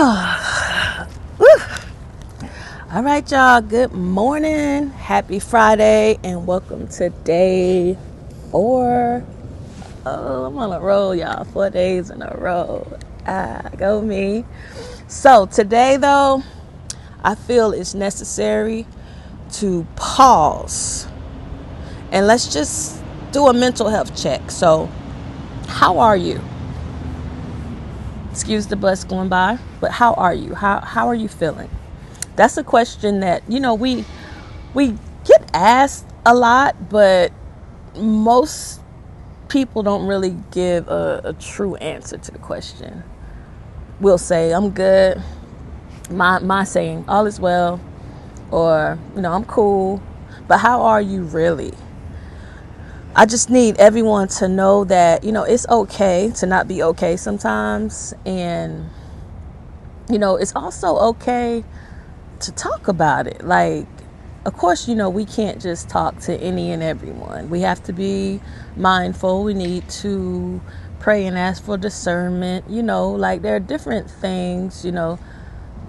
All right, y'all. Good morning. Happy Friday, and welcome to day 4. Oh, I'm on a roll, y'all. 4 days in a row. Go me. So today, though, I feel it's necessary to pause and let's just do a mental health check. So, how are you? Excuse the bus going by, but how are you? How are you feeling? That's a question that, we get asked a lot, but most people don't really give a true answer to the question. We'll say, I'm good. My saying, all is well, or, I'm cool. But how are you really? I just need everyone to know that, it's okay to not be okay sometimes. And, it's also okay to talk about it. Like, of course, we can't just talk to any and everyone. We have to be mindful. We need to pray and ask for discernment. Like there are different things,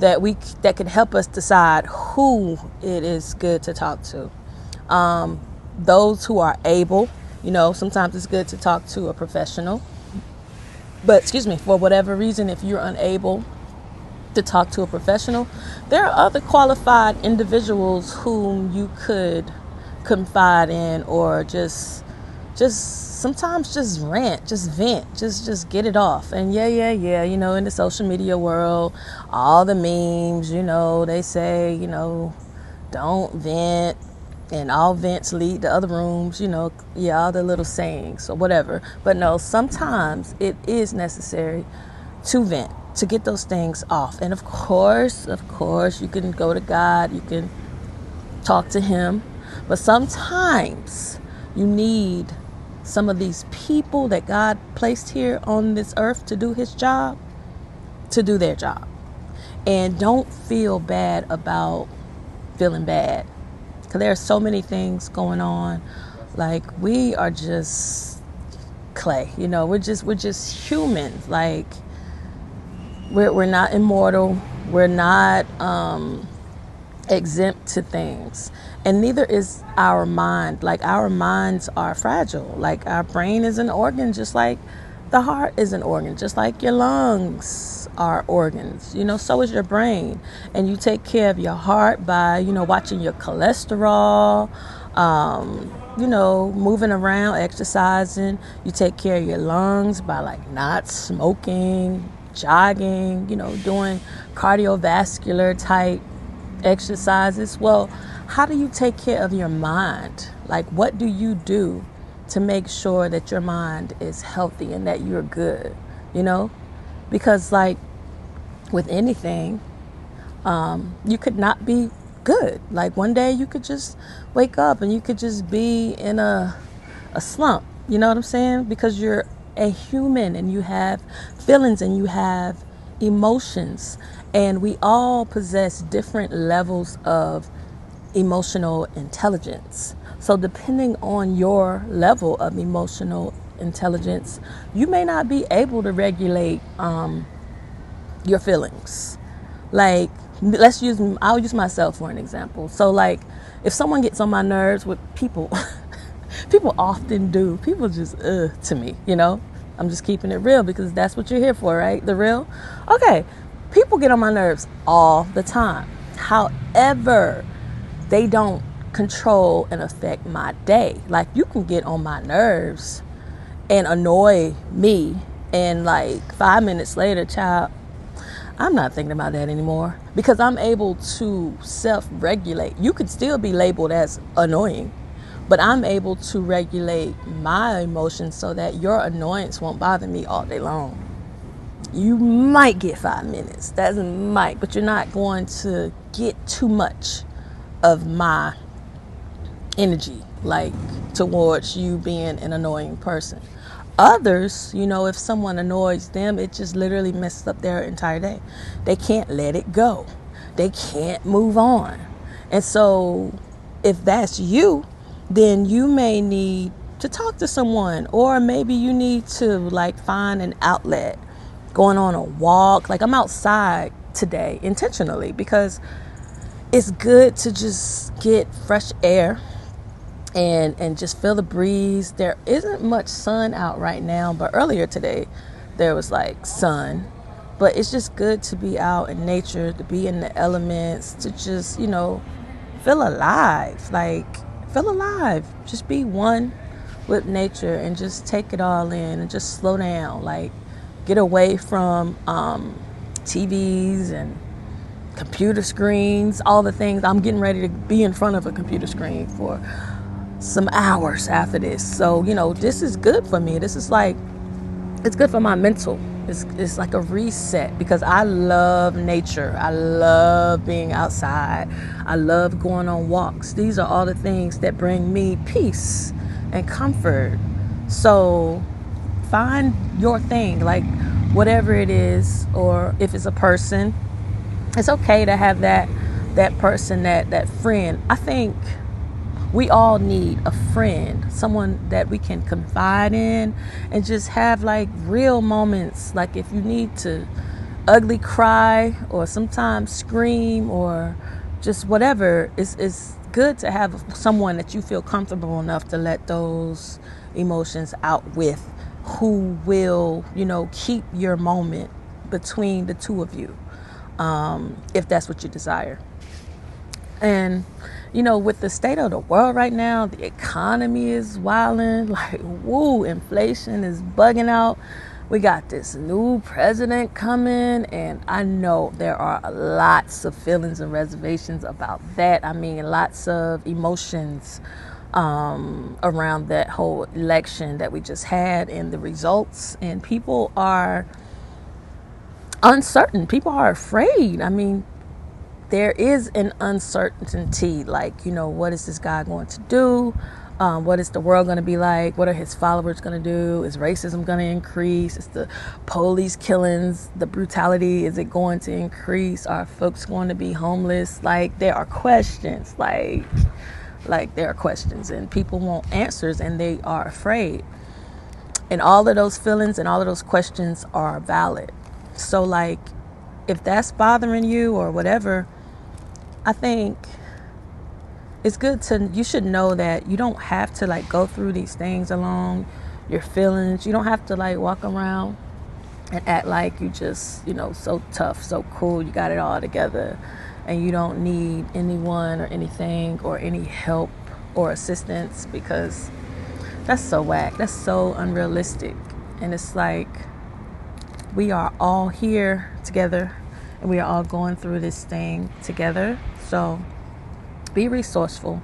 that can help us decide who it is good to talk to. Those who are able, sometimes it's good to talk to a professional. But for whatever reason, if you're unable to talk to a professional, there are other qualified individuals whom you could confide in, or just sometimes just rant, just vent, just get it off. And in the social media world, all the memes, they say, don't vent, and all vents lead to other rooms, all the little sayings or whatever. But no, sometimes it is necessary to vent, to get those things off. And of course, you can go to God, you can talk to Him. But sometimes you need some of these people that God placed here on this earth to do His job, to do their job. And don't feel bad about feeling bad, because there are so many things going on. Like, we are just clay, we're just humans. Like, we're not immortal. We're not exempt to things. And neither is our mind. Like, our minds are fragile. Like, our brain is an organ, just like the heart is an organ, just like your lungs are organs. So is your brain. And you take care of your heart by, watching your cholesterol, moving around, exercising. You take care of your lungs by, like, not smoking, jogging, doing cardiovascular type exercises. Well, how do you take care of your mind? Like, what do you do to make sure that your mind is healthy and that you're good? Because, like, with anything, you could not be good. Like, one day you could just wake up and you could just be in a slump. You know what I'm saying? Because you're a human and you have feelings and you have emotions, and we all possess different levels of emotional intelligence. So depending on your level of emotional intelligence, you may not be able to regulate your feelings. Like, I'll use myself for an example. So, like, if someone gets on my nerves, with people people often do. People just, to me, I'm just keeping it real, because that's what you're here for, right? The real? Okay. People get on my nerves all the time. However, they don't control and affect my day. Like, you can get on my nerves and annoy me, and like 5 minutes later, child, I'm not thinking about that anymore, because I'm able to self-regulate. You could still be labeled as annoying, but I'm able to regulate my emotions so that your annoyance won't bother me all day long. You might get 5 minutes. That's a might, but you're not going to get too much of my energy, like, towards you being an annoying person. Others, if someone annoys them, it just literally messes up their entire day. They can't let it go. They can't move on. And so if that's you, then you may need to talk to someone, or maybe you need to, like, find an outlet, going on a walk. Like, I'm outside today intentionally, because it's good to just get fresh air and just feel the breeze. There isn't much sun out right now, but earlier today there was like sun. But it's just good to be out in nature, to be in the elements, to just, feel alive. Like, feel alive. Just be one with nature and just take it all in and just slow down. Like, get away from TVs and computer screens, all the things. I'm getting ready to be in front of a computer screen for some hours after this. So, this is good for me. This is like, it's good for my mental. It's like a reset, because I love nature. I love being outside. I love going on walks. These are all the things that bring me peace and comfort. So find your thing, like whatever it is, or if it's a person, it's okay to have that person, that friend. I think we all need a friend, someone that we can confide in and just have like real moments. Like if you need to ugly cry or sometimes scream or just whatever, it's good to have someone that you feel comfortable enough to let those emotions out with, who will, keep your moment between the two of you, if that's what you desire. And with the state of the world right now, the economy is wilding. Like, woo, inflation is bugging out. We got this new president coming, and I know there are lots of feelings and reservations about that. I mean, lots of emotions around that whole election that we just had and the results. And people are uncertain. People are afraid. I mean, there is an uncertainty, like, what is this guy going to do? What is the world going to be like? What are his followers going to do? Is racism going to increase? Is the police killings, the brutality, is it going to increase? Are folks going to be homeless? Like, there are questions, like there are questions, and people want answers, and they are afraid. And all of those feelings and all of those questions are valid. So, like, if that's bothering you or whatever, I think it's good you should know that you don't have to like go through these things alone, your feelings. You don't have to like walk around and act like you just, so tough, so cool, you got it all together, and you don't need anyone or anything or any help or assistance, because that's so whack. That's so unrealistic. And it's like, we are all here together, and we are all going through this thing together. So be resourceful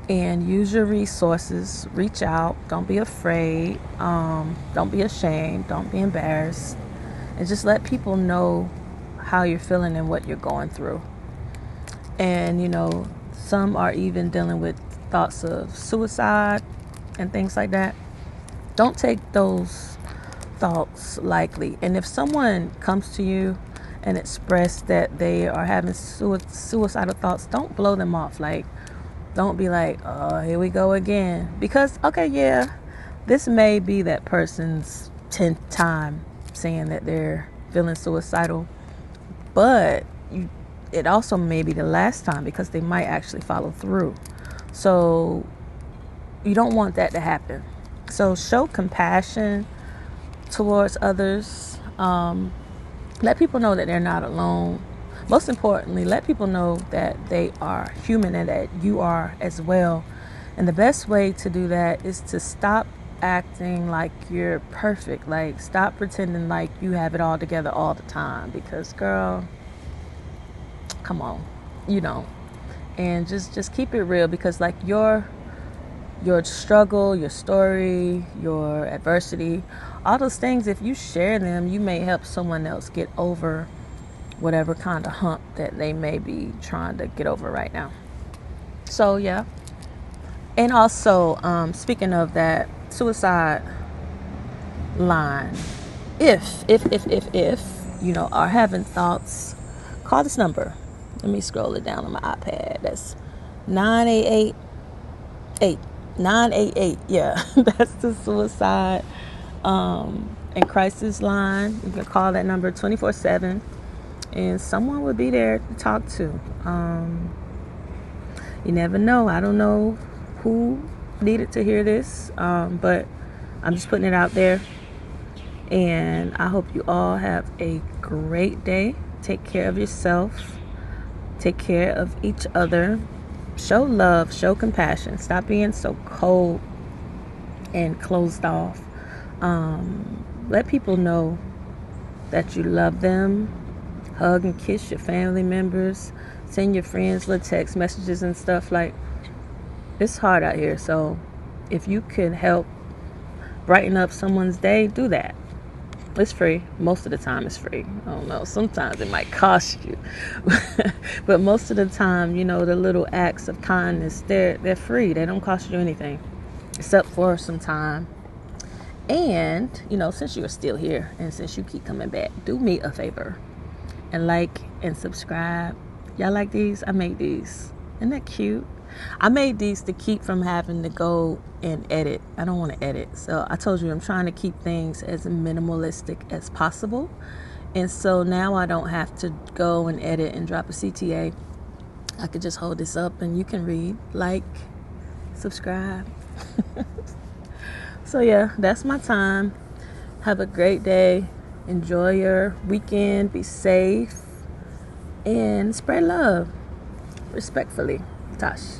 and use your resources. Reach out. Don't be afraid. Don't be ashamed. Don't be embarrassed. And just let people know how you're feeling and what you're going through. And, some are even dealing with thoughts of suicide and things like that. Don't take those thoughts lightly. And if someone comes to you and express that they are having suicidal thoughts, don't blow them off. Like, don't be like, oh, here we go again. Because, okay, yeah, this may be that person's 10th time saying that they're feeling suicidal, but it also may be the last time, because they might actually follow through. So you don't want that to happen. So show compassion towards others. Let people know that they're not alone. Most importantly, let people know that they are human and that you are as well. And the best way to do that is to stop acting like you're perfect. Like, stop pretending like you have it all together all the time, because, girl, come on, and just keep it real, because like your struggle, your story, your adversity, all those things, if you share them, you may help someone else get over whatever kind of hump that they may be trying to get over right now. So, yeah. And also, speaking of that suicide line, if are having thoughts, call this number. Let me scroll it down on my iPad. That's 988. Yeah, that's the Suicide and Crisis Line. You can call that number 24/7. and someone will be there to talk to. You never know. I don't know who needed to hear this, but I'm just putting it out there. And I hope you all have a great day. Take care of yourself. Take care of each other. Show love. Show compassion. Stop being so cold and closed off. Let people know that you love them. Hug and kiss your family members. Send your friends little text messages and stuff. Like, it's hard out here. So if you could help brighten up someone's day, do that. It's free. Most of the time it's free. I don't know. Sometimes it might cost you. But most of the time, the little acts of kindness, they're free. They don't cost you anything except for some time. And, since you're still here and since you keep coming back, do me a favor and like and subscribe. Y'all like these? I made these. Isn't that cute? I made these to keep from having to go and edit. I don't want to edit. So I told you I'm trying to keep things as minimalistic as possible. And so now I don't have to go and edit and drop a CTA. I could just hold this up and you can read, like, subscribe. So yeah, that's my time. Have a great day. Enjoy your weekend. Be safe. And spread love. Respectfully, Tash.